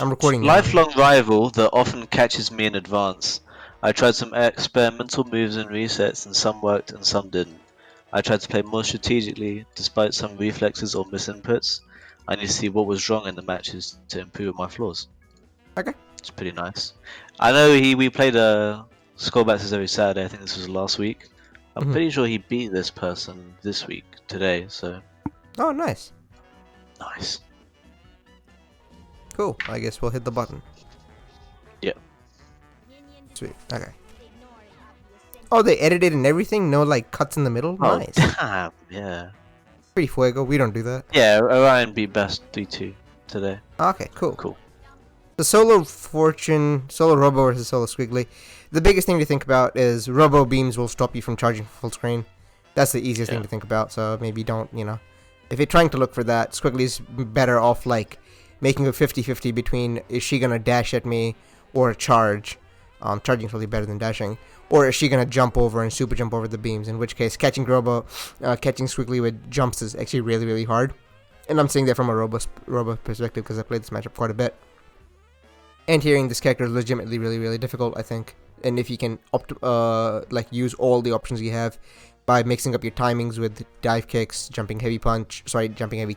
I'm recording now. Lifelong rival that often catches me in advance. I tried some experimental moves and resets, and some worked and some didn't. I tried to play more strategically, despite some reflexes or misinputs. I need to see what was wrong in the matches to improve my flaws. Okay. It's pretty nice. I know we played score battles every Saturday. I think this was last week. I'm pretty sure he beat this person this week today. So Oh, nice. nice. Cool. I guess we'll hit the button. Yeah. Sweet. Okay. Oh, they edited and everything? No, like, cuts in the middle? Oh, Nice. damn. Yeah. Pretty fuego. We don't do that. Yeah. Orion beat best D2 today. Okay, cool. Cool. The solo Robo versus solo Squiggly. The biggest thing to think about is Robo beams will stop you from charging full screen. That's the easiest thing to think about, so maybe don't, if you're trying to look for that, Squiggly's better off, like, making a 50-50 between is she gonna dash at me or charge. Charging's really better than dashing. Or is she gonna jump over and super jump over the beams, in which case catching Squiggly with jumps is actually really, really hard. And I'm saying that from a Robo perspective because I played this matchup quite a bit. And hearing this character is legitimately really, really difficult, I think. And if you can use all the options you have by mixing up your timings with dive kicks, jumping heavy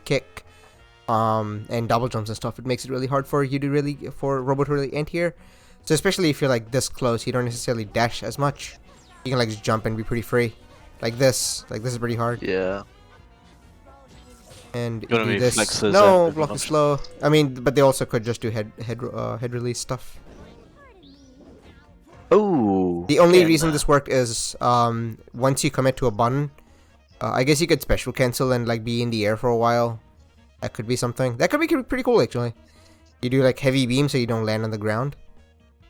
kick, and double jumps and stuff, it makes it really hard for Robo to really end here. So especially if you're like this close, you don't necessarily dash as much. You can like just jump and be pretty free. Like this is pretty hard. Yeah. And You wanna do be this. flexes No, and block is option. slow. I mean, but they also could just do head release stuff. Oh. The only reason this worked is once you commit to a button, I guess you could special cancel and like be in the air for a while. That could be something. That could be pretty cool actually. You do like heavy beam so you don't land on the ground.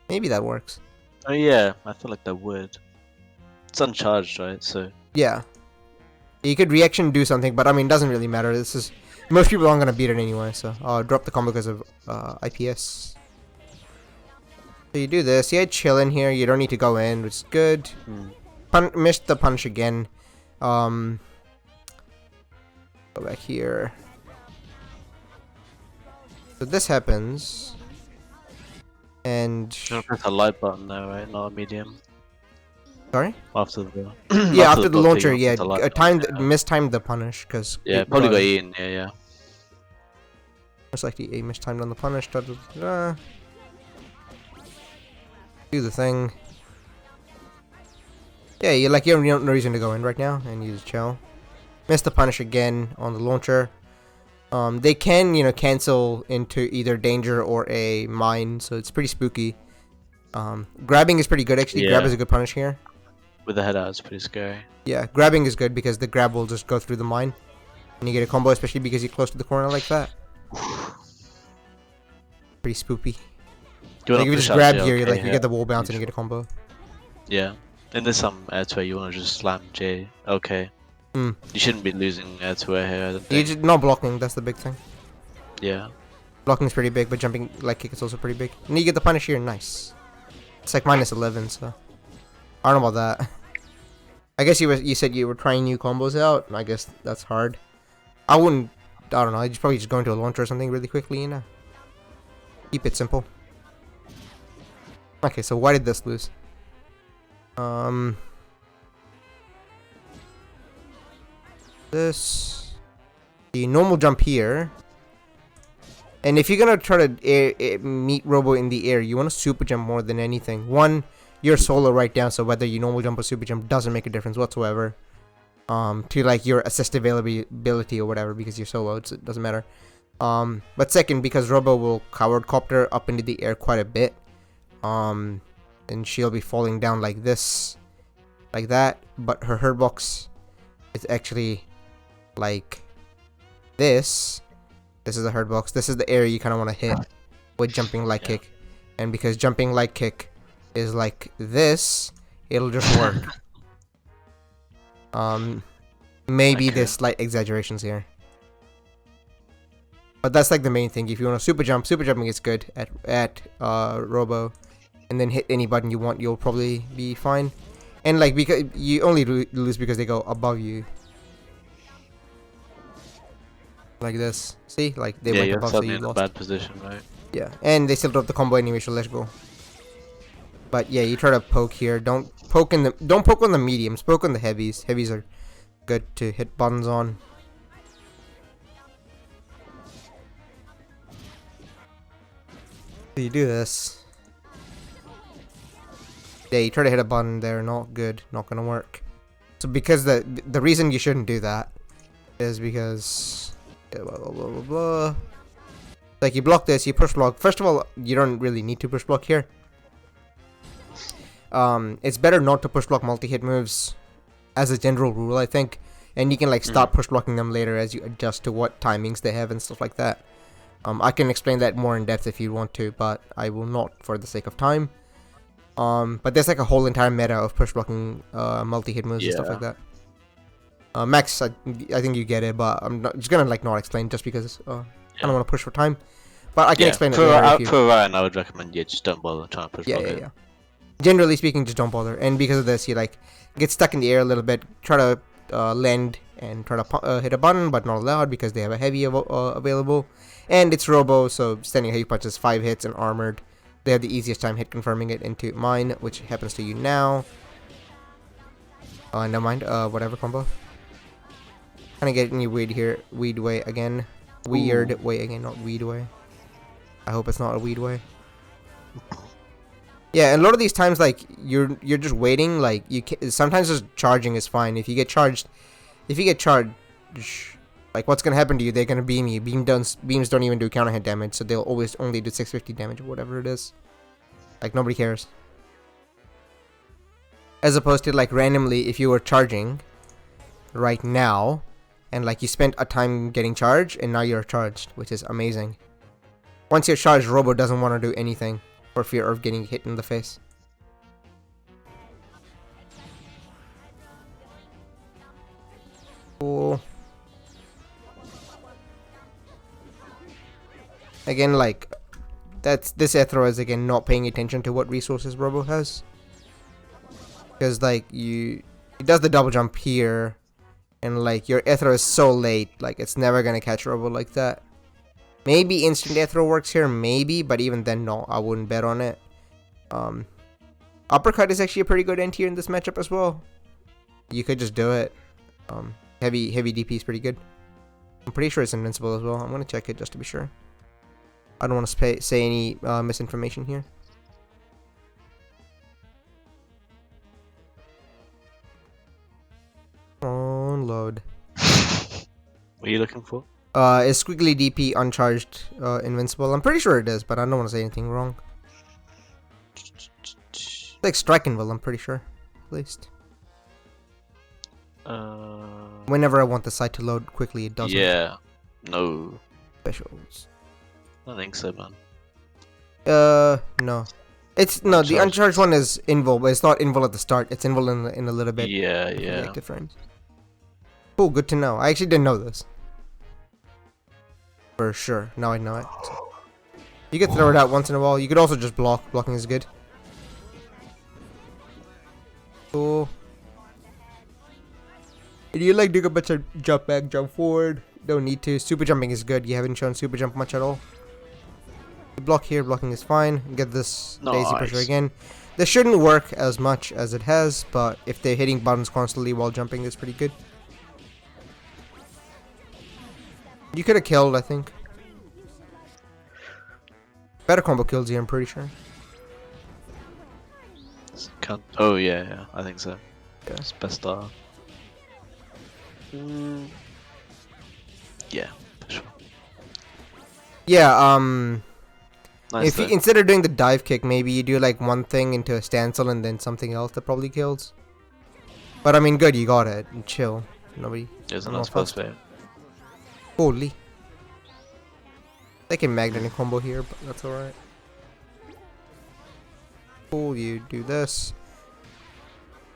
Maybe that works. Oh yeah, I feel like that would. It's uncharged, right? So. Yeah. You could reaction do something, but I mean, it doesn't really matter. Most people aren't gonna beat it anyway, so I'll drop the combo because of IPS. So you do this. Yeah, chill in here. You don't need to go in, which is good. Missed the punch again. Go back here. So this happens, and You're gonna press a light button there, right? Not a medium. sorry. After the. Yeah, after the block, launcher. you Yeah, press the light button, mistimed the punish because yeah, probably got eaten. Yeah, yeah. most likely a mistimed on the punish. Do the thing. Yeah, you have no reason to go in right now, and you just chill. Miss the punish again on the launcher. They can, cancel into either danger or a mine, so it's pretty spooky. Grabbing is pretty good actually. Yeah. Grab is a good punish here. With the head out, it's pretty scary. Yeah, grabbing is good because the grab will just go through the mine, and you get a combo, especially because you're close to the corner like that. Pretty spoopy. Do Like if you push just out grab J, here, okay, you get the wall bounce and you get a combo. Yeah. And there's some air to air you wanna just slam J. Okay. Mm. You shouldn't be losing air to air here. I don't You think. just no blocking. That's the big thing. Yeah. Blocking is pretty big, but jumping like kick is also pretty big. And you get the punish here, nice. It's like -11, so I don't know about that. I guess you said you were trying new combos out. I guess that's hard. I don't know. I'd probably just go into a launcher or something really quickly, Keep it simple. Okay, so why did this lose? This the normal jump here. And if you're gonna try to meet Robo in the air, you want to super jump more than anything. One, you're solo right down, so whether you normal jump or super jump doesn't make a difference whatsoever. To like your assist availability or whatever, because you're solo, it doesn't matter. But second, because Robo will coward copter up into the air quite a bit, and she'll be falling down like this, like that. But her hurt box is actually like this. This is the hurt box. This is the area you kind of want to hit with jumping light kick. And because jumping light kick is like this, it'll just work. Maybe Okay. there's slight exaggerations here. But that's like the main thing. If you want to super jumping is good at Robo. And then hit any button you want, you'll probably be fine. And like, because you only lose because they go above you. Like this. See? Like they Yeah, went you're above, so suddenly you in a lost. bad position, right? Yeah, and they still drop the combo anyway, so let's go. But yeah, you try to poke here. Don't poke on the mediums. Poke on the heavies. Heavies are good to hit buttons on. So you do this. Yeah, you try to hit a button there. Not good. Not gonna work. So because the reason you shouldn't do that is because blah blah blah blah blah. Like you block this, you push block. First of all, you don't really need to push block here. It's better not to push block multi-hit moves as a general rule, I think. And you can like start push blocking them later as you adjust to what timings they have and stuff like that. I can explain that more in depth if you want to, but I will not for the sake of time. But there's like a whole entire meta of push blocking multi-hit moves and stuff like that. Max, I think you get it, but I'm just gonna like not explain just because I don't want to push for time. But I can explain it later. For Ryan, I would recommend just don't bother trying to push block it. Generally speaking, just don't bother. And because of this, you like get stuck in the air a little bit, try to land and try to hit a button, but not allowed because they have a heavy available. And it's Robo, so standing heavy punch is 5 hits and armored. They have the easiest time hit confirming it into mine, which happens to you now. Never mind. Whatever combo. Kind of getting you weed way again. Weird way again, not weed way. I hope it's not a weed way. Yeah, and a lot of these times, like you're just waiting. Like sometimes just charging is fine. If you get charged, like what's gonna happen to you? They're gonna beam you. Beams don't even do counter hit damage, so they'll always only do 650 damage or whatever it is. Like nobody cares. As opposed to like randomly, if you were charging right now, and like you spent a time getting charged, and now you're charged, which is amazing. Once you're charged, Robo doesn't want to do anything for fear of getting hit in the face. Cool. Again, like this Ethro is again not paying attention to what resources Robo has, because like it does the double jump here, and like your Ethro is so late, like it's never gonna catch Robo like that. Maybe instant Ethro works here, maybe, but even then, no, I wouldn't bet on it. Uppercut is actually a pretty good end here in this matchup as well. You could just do it. Heavy DP is pretty good. I'm pretty sure it's invincible as well. I'm gonna check it just to be sure. I don't want to say any misinformation here. Load. What are you looking for? Is squiggly DP uncharged invincible? I'm pretty sure it is, but I don't want to say anything wrong. It's like strike invul, I'm pretty sure, at least. Whenever I want the site to load quickly, it doesn't. Yeah. No. Specials. I don't think so, man. No. It's no. The uncharged one is invul, but it's not invul at the start. It's invul in a little bit. Yeah. Active frames. Cool. Good to know. I actually didn't know this. For sure. Now I know it. So. You could throw it out once in a while. You could also just block. Blocking is good. Cool. Do you like doing a bunch of jump back, jump forward? Don't need to. Super jumping is good. You haven't shown super jump much at all. Block here. Blocking is fine. Get this daisy pressure again. This shouldn't work as much as it has, but if they're hitting buttons constantly while jumping, it's pretty good. You could have killed, I think. Better combo kills here, I'm pretty sure. Oh yeah, I think so. Okay. It's best star. Yeah, for sure. Yeah, Nice if you, instead of doing the dive kick, maybe you do like one thing into a standstill and then something else that probably kills. But I mean, good, you got it. And chill. Nobody. There's not supposed to be. Holy. They can magnetic combo here, but that's alright. Cool, you do this.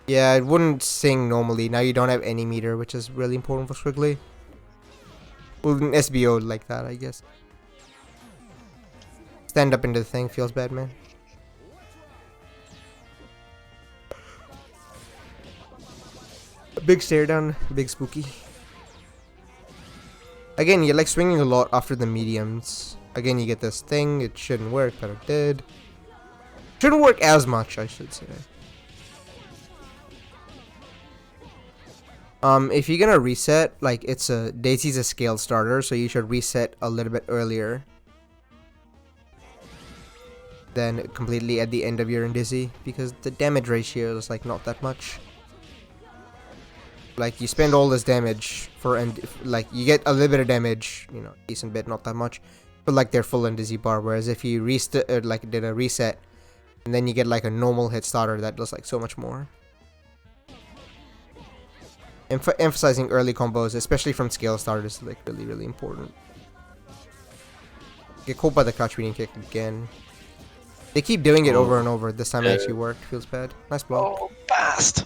Yeah, it wouldn't sing normally. Now you don't have any meter, which is really important for Squiggly. Well, an SBO like that, I guess. Stand up into the thing feels bad, man. Big stare down, big spooky. Again, you're like swinging a lot after the mediums. Again, you get this thing. It shouldn't work, but it did. Shouldn't work as much, I should say. If you're gonna reset, like Daisy's a scaled starter, so you should reset a little bit earlier than completely at the end of your Dizzy, because the damage ratio is like not that much. Like you spend all this damage for like you get a little bit of damage, you know, decent bit, not that much, but like their full Dizzy bar. Whereas if you did a reset, and then you get like a normal hit starter that does like so much more. Emphasizing early combos, especially from scale starters, is like really important. Get caught by the crouch beating kick again. They keep doing it over and over. This time it actually worked. Feels bad. Nice block. Oh, fast!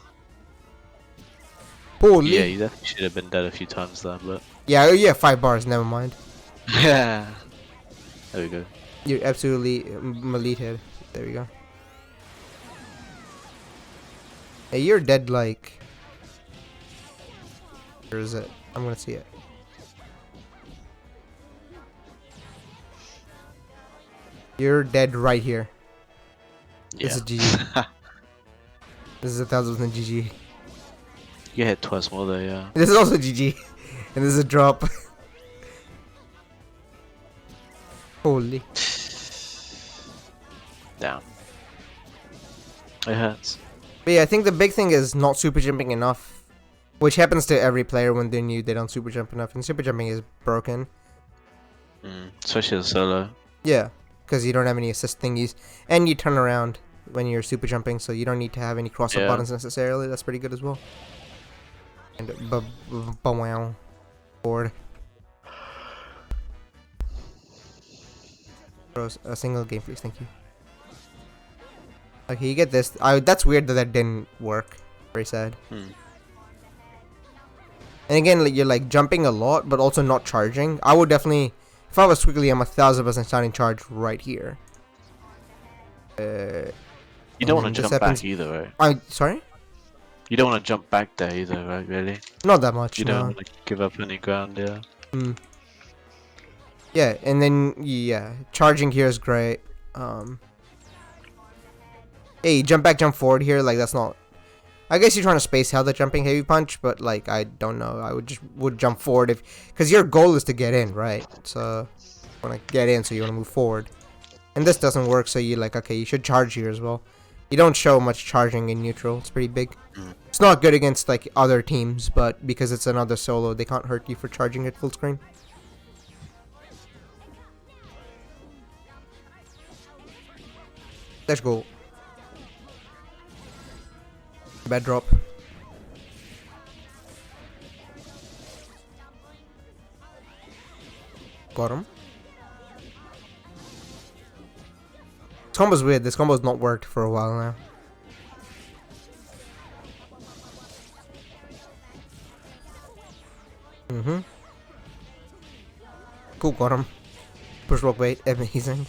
Holy. Yeah, you definitely should have been dead a few times there, but... Yeah, oh yeah, 5 bars, never mind. Yeah. There we go. You're absolutely maleted. There we go. Hey, you're dead like... Where is it? I'm gonna see it. You're dead right here. Yeah. This is GG. This is 1,000% GG. You hit twice more though, yeah. This is also GG. And this is a drop. Holy. Damn. It hurts. But yeah, I think the big thing is not super jumping enough. Which happens to every player when they're new, they don't super jump enough. And super jumping is broken. Especially the solo. Yeah. Because you don't have any assist thingies. And you turn around when you're super jumping, so you don't need to have any cross-up buttons necessarily. That's pretty good as well. And wow. Board. A single game, please. Thank you. Okay, you get this. That's weird that didn't work. Very sad. And again, like, you're like jumping a lot, but also not charging. I would definitely, if I was Squiggly, I'm 1,000% starting charge right here. You don't want to jump back either, right? Sorry? You don't want to jump back there either, right? Really? Not that much. You don't want to give up any ground, yeah. Yeah, and then charging here is great. Hey, jump back, jump forward here. Like that's not. I guess you're trying to space out the jumping heavy punch, but like I don't know. I would jump forward because your goal is to get in, right? So you want to get in, so you want to move forward. And this doesn't work, so you're like, okay, you should charge here as well. You don't show much charging in neutral. It's pretty big. It's not good against like other teams, but because it's another solo, they can't hurt you for charging at full screen. Let's go. Bad drop. Got him. This combo's weird. This combo's not worked for a while now. Cool, got him. Push rock bait, amazing.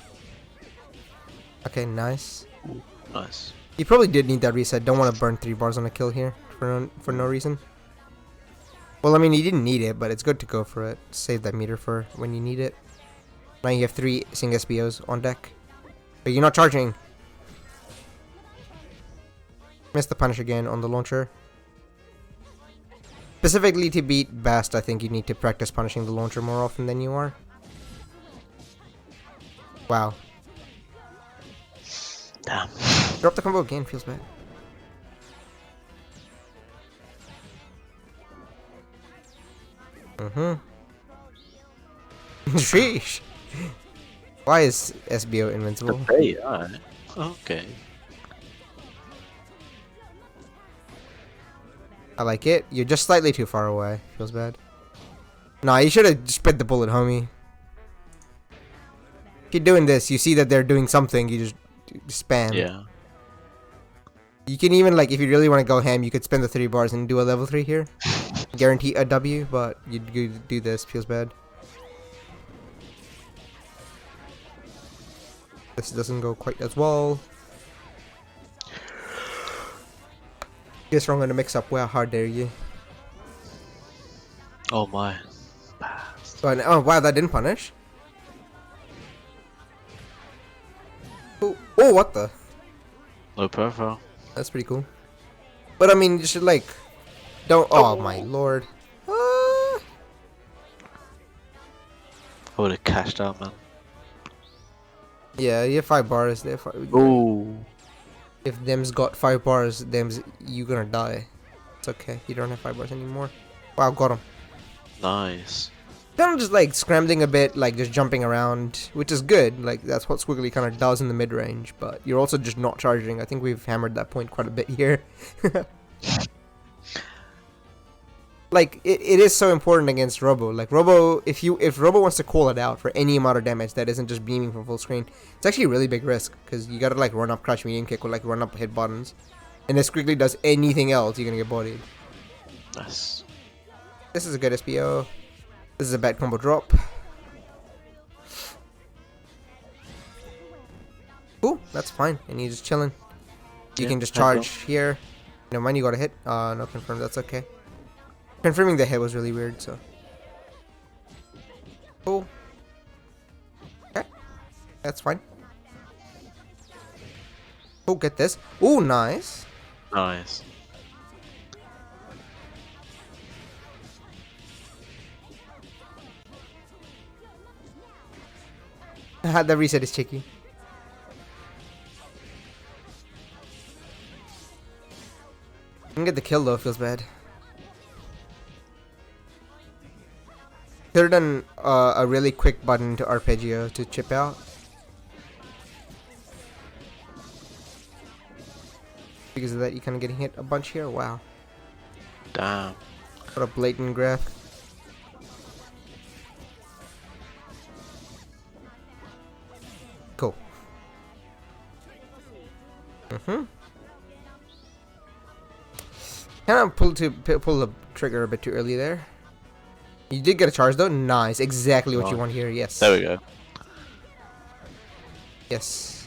Okay, nice. Ooh, nice. You probably did need that reset. Don't want to burn 3 bars on a kill here for no reason. Well, I mean, you didn't need it, but it's good to go for it. Save that meter for when you need it. Now you have 3 Sing SBOs on deck. But you're not charging. Missed the punish again on the launcher. Specifically to beat Bast, I think you need to practice punishing the launcher more often than you are. Wow. Damn. Drop the combo again, feels bad. Sheesh. Why is SBO invincible? Okay, alright. Okay. I like it. You're just slightly too far away. Feels bad. Nah, you should have spit the bullet, homie. If you're doing this, you see that they're doing something, you just spam. Yeah. You can even, like, if you really want to go ham, you could spend the 3 bars and do a level 3 here. Guarantee a W, but you do this. Feels bad. This doesn't go quite as well. Guess wrong on the mix up. Well, how dare you? Oh my. But, oh wow, that didn't punish. Oh, oh, what the? Low profile. That's pretty cool. But I mean, you should like, don't. Oh my lord. I would have cashed out, man. Yeah, you have 5 bars there. Ooh. If them's got 5 bars, them's you gonna die. It's okay. You don't have 5 bars anymore. Wow, got him. Nice. Kind of just like scrambling a bit, like just jumping around, which is good. Like that's what Squiggly kind of does in the mid range. But you're also just not charging. I think we've hammered that point quite a bit here. Like it is so important against Robo. Like Robo, if Robo wants to call it out for any amount of damage that isn't just beaming from full screen, it's actually a really big risk because you gotta like run up crouch medium kick or like run up hit buttons, and if Squiggly does anything else, you're gonna get bodied. Nice. This is a good SPO. This is a bad combo drop. Ooh, that's fine. And you're just chilling. You can just charge here. No mind, you got a hit. No confirm. That's okay. Confirming the hit was really weird, so. Cool. Okay. That's fine. Oh, get this. Ooh, nice. Nice. The reset is tricky. Didn't get the kill though, feels bad. Could have done a really quick button to arpeggio to chip out. Because of that, you kind of getting hit a bunch here. Wow. Damn. What a blatant graph. Cool. Kind of pull the trigger a bit too early there. You did get a charge though. Nice. Exactly what you want here. Yes. There we go. Yes.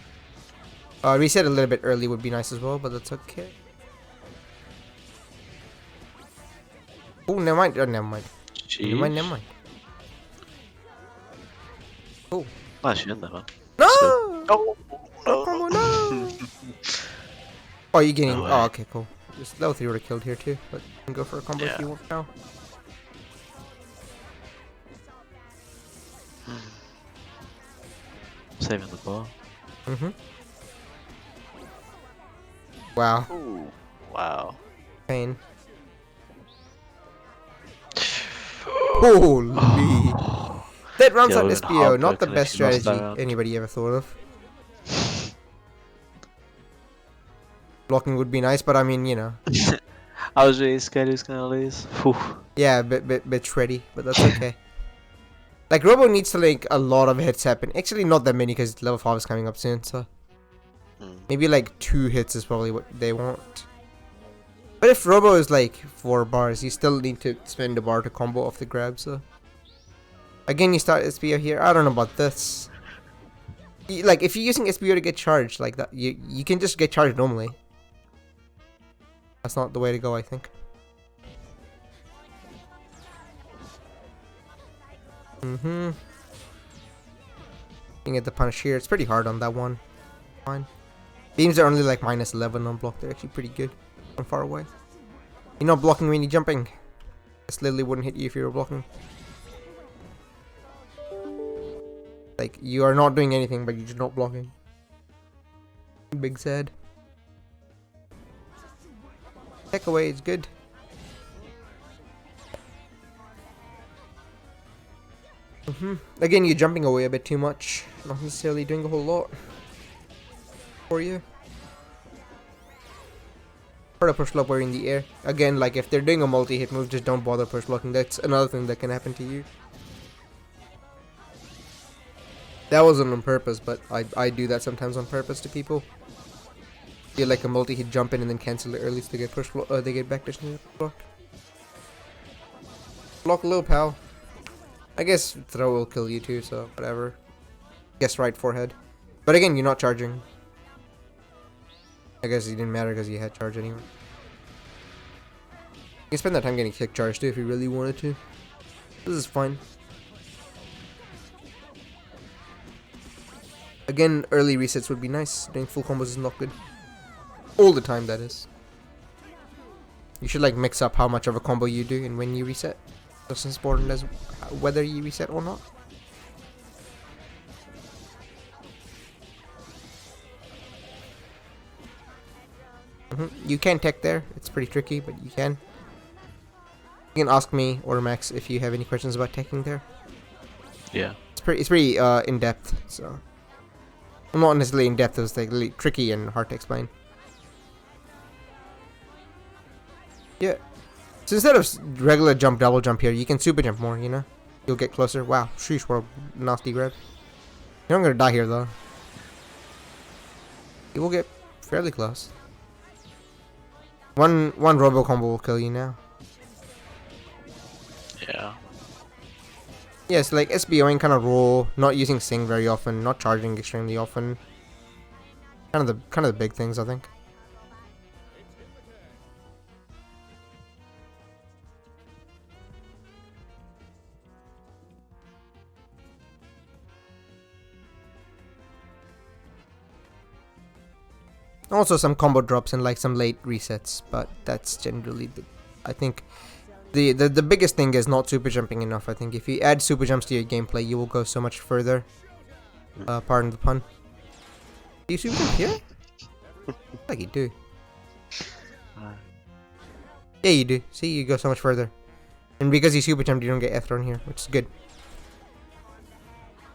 Reset a little bit early would be nice as well, but that's okay. Oh, never mind. Oh, never mind. Never mind. Never mind. Oh. Nice, you're in there, man. No! Oh, Oh, no! Oh, you're getting. No way. Oh, okay, cool. Just level 3 would have killed here too, but you can go for a combo if you want now. Saving the bar. Wow. Ooh. Wow. Pain. Holy. That runs on Yeah, SPO, not the heartbroken best if you lost strategy that round. anybody ever thought of. Blocking would be nice, but I mean, you know. I was really scared he was gonna lose. Whew. Yeah, a bit shreddy, but that's okay. Like, Robo needs to, like, a lot of hits happen. Actually, not that many, because level 5 is coming up soon, so. Maybe, like, 2 hits is probably what they want. But if Robo is, like, 4 bars, you still need to spend a bar to combo off the grab, so. Again, you start SPO here. I don't know about this. Like, if you're using SPO to get charged like that, you can just get charged normally. That's not the way to go, I think. You can get the punish here. It's pretty hard on that one. Fine. Beams are only like -11 on block. They're actually pretty good from far away. You're not blocking when you're jumping. This literally wouldn't hit you if you were blocking. Like, you are not doing anything, but you're just not blocking. Big sad. Tech away is good. Again, you're jumping away a bit too much. Not necessarily doing a whole lot for you. Try to push block while you're in the air. Again, like if they're doing a multi-hit move, just don't bother push blocking. That's another thing that can happen to you. That wasn't on purpose, but I do that sometimes on purpose to people. You like a multi-hit jump in and then cancel it early so they get push block. They get back to block. Block low, pal. I guess throw will kill you too, so whatever. Guess right forehead. But again, you're not charging. I guess it didn't matter because you had charge anyway. You can spend that time getting kick charged too if you really wanted to. This is fine. Again, early resets would be nice. Doing full combos is not good. All the time, that is. You should like mix up how much of a combo you do and when you reset. Just as important as whether you reset or not. You can tech there. It's pretty tricky, but you can. You can ask me or Max if you have any questions about teching there. Yeah. It's pretty in depth. So, well, not necessarily in depth. It's like really tricky and hard to explain. Yeah. So instead of regular jump, double jump here, you can super jump more. You know, you'll get closer. Wow, sheesh, what a nasty grab. You're not gonna die here though. You will get fairly close. One robo combo will kill you now. Yeah. Yes, like SBOing kind of roll, not using Sing very often, not charging extremely often. Kind of the big things, I think. Also some combo drops and like some late resets, but that's generally I think the biggest thing is not super jumping enough. I think if you add super jumps to your gameplay, you will go so much further. Pardon the pun. Do you super jump here? Like you do. Yeah, you do. See, you go so much further. And because you super jumped, you don't get F thrown here, which is good.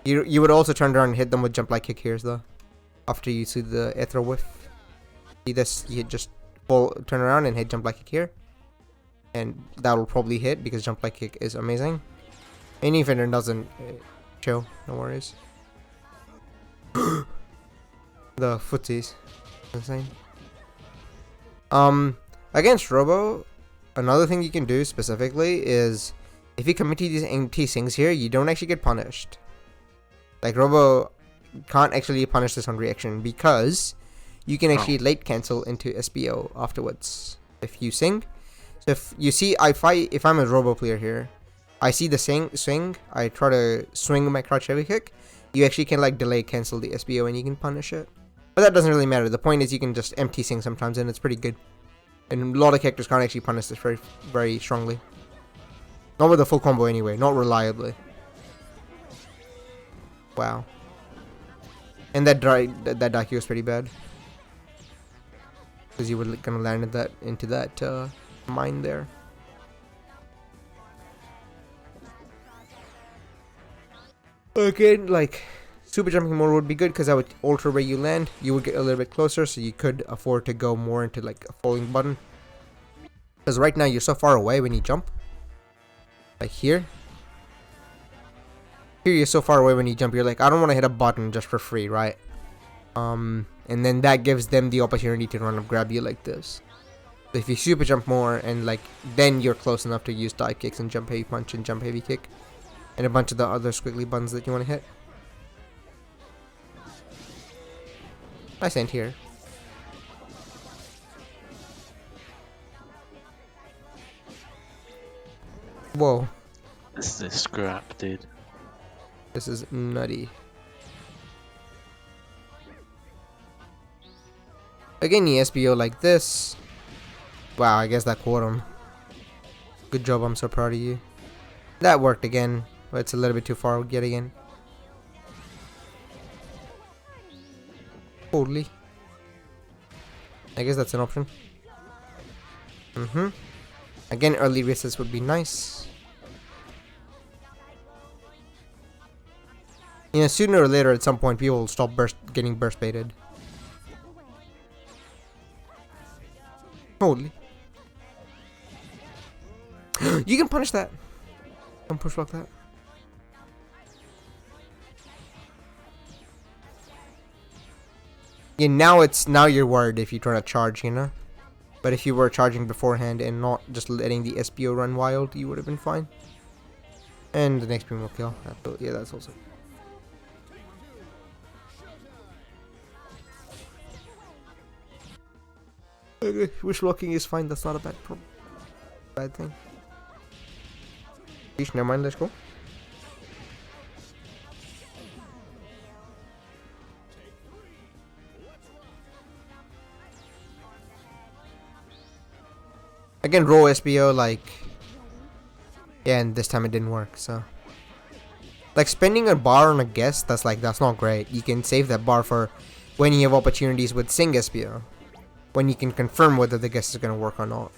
You would also turn around and hit them with jump like kick here though. After you see the Ethro whiff. See this, you just turn around and hit jump like kick here. And that will probably hit because jump like kick is amazing. And even if it doesn't, chill, no worries. The footsies. Insane. Against Robo, another thing you can do specifically is if you commit to these empty things here, you don't actually get punished. Like Robo can't actually punish this on reaction because you can actually late cancel into SBO afterwards if you sing. So if you see, if I'm a Robo player here, I see the swing, I try to swing my crouch heavy kick, you actually can like delay cancel the SBO and you can punish it. But that doesn't really matter. The point is you can just empty sing sometimes and it's pretty good. And a lot of characters can't actually punish this very, very strongly. Not with a full combo anyway, not reliably. Wow. And that Daikyo was pretty bad. Because you were gonna land into that mine there. Again, like super jumping more would be good because that would alter where you land. You would get a little bit closer, so you could afford to go more into like a falling button. Because right now you're so far away when you jump. Like here. Here you're so far away when you jump. You're like, I don't want to hit a button just for free, right? And then that gives them the opportunity to run up grab you like this. So if you super jump more and like then you're close enough to use dive kicks and jump heavy punch and jump heavy kick and a bunch of the other squiggly buttons that you want to hit. Nice end here. Whoa. This is a scrap, dude. This is nutty. Again, the SBO like this. Wow, I guess that caught him. Good job, I'm so proud of you. That worked again, but it's a little bit too far yet again. Holy. I guess that's an option. Again, early resets would be nice. You know, sooner or later at some point people will stop getting burst baited. Holy. You can punish that. Don't push block that. Yeah, now you're worried if you try to charge, you know? But if you were charging beforehand and not just letting the SBO run wild, you would have been fine. And the next beam will kill. Yeah, that's also. Okay, wish blocking is fine. That's not a bad thing. Never mind. Let's go. Again, roll SBO, like... Yeah, and this time it didn't work, so... Like, spending a bar on a guess, that's not great. You can save that bar for when you have opportunities with Sing SBO. When you can confirm whether the guess is going to work or not.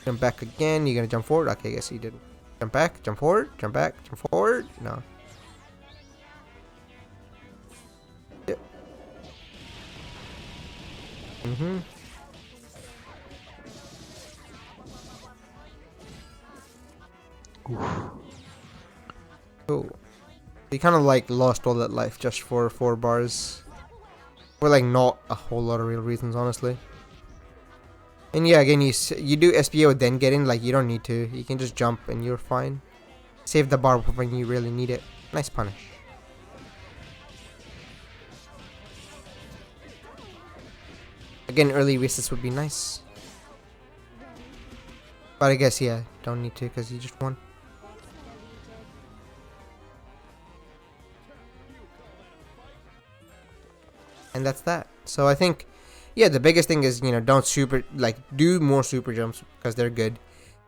Jump back again. You're going to jump forward? Okay, I guess you didn't. Jump back, jump forward, jump back, jump forward. No. Yep. Oh. You kind of like lost all that life just for 4 bars. For like not a whole lot of real reasons, honestly. And yeah, again, you do SPO then get in, like you don't need to. You can just jump and you're fine. Save the bar when you really need it. Nice punish. Again, early resets would be nice. But I guess, yeah, don't need to because you just won. And that's that. So I think, yeah, the biggest thing is, you know, don't do more super jumps because they're good.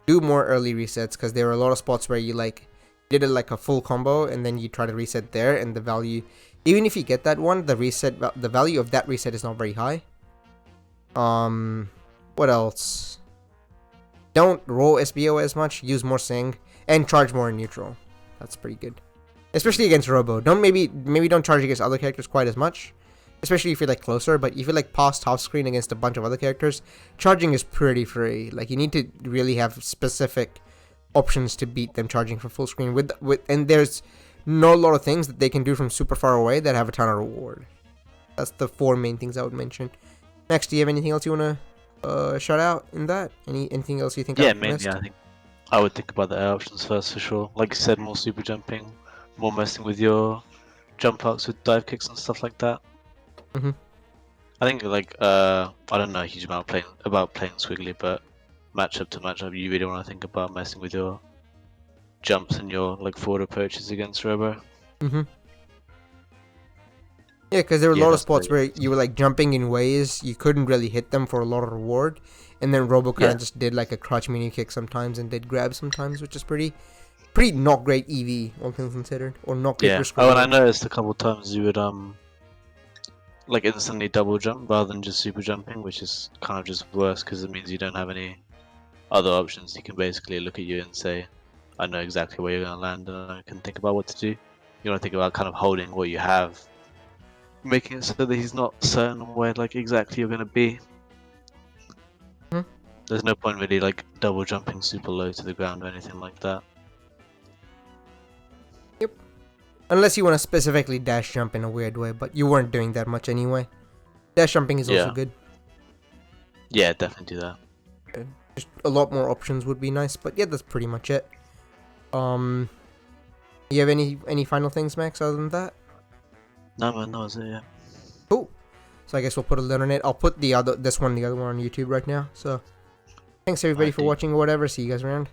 Do more early resets because there are a lot of spots where you like did it like a full combo and then you try to reset there and the value, even if you get that one, the value of that reset is not very high. What else? Don't roll SBO as much, use more Sing, and charge more in neutral. That's pretty good. Especially against Robo. Maybe don't charge against other characters quite as much. Especially if you're like closer, but if you're like past half screen against a bunch of other characters, charging is pretty free. Like you need to really have specific options to beat them charging from full screen and there's not a lot of things that they can do from super far away that have a ton of reward. That's the 4 main things I would mention. Next, do you have anything else you wanna shout out in that? Anything else you think? Yeah, mainly I think I would think about the air options first for sure. Like you said, more super jumping, more messing with your jump arcs with dive kicks and stuff like that. I think like I don't know a huge amount about playing Squiggly, but matchup to matchup, you really want to think about messing with your jumps and your like forward approaches against Robo. Yeah, because there were a lot of spots where you were like jumping in ways you couldn't really hit them for a lot of reward, and then Robo kind of just did like a crotch mini kick sometimes and did grab sometimes, which is pretty not great EV, all things considered, or not great for Squiggly. Oh, and I noticed a couple of times you would like instantly double jump rather than just super jumping, which is kind of just worse because it means you don't have any other options. You can basically look at you and say, I know exactly where you're going to land and I can think about what to do. You want to think about kind of holding what you have, making it so that he's not certain on where like exactly you're going to be. There's no point really like double jumping super low to the ground or anything like that. Yep. Unless you want to specifically dash jump in a weird way, but you weren't doing that much anyway. Dash jumping is also good. Yeah, definitely do that. Just a lot more options would be nice, but yeah, that's pretty much it. You have any final things, Max, other than that? No man, that was it, yeah. Cool. So I guess we'll put a lid on it. I'll put the other one on YouTube right now. So thanks everybody for watching or whatever. See you guys around.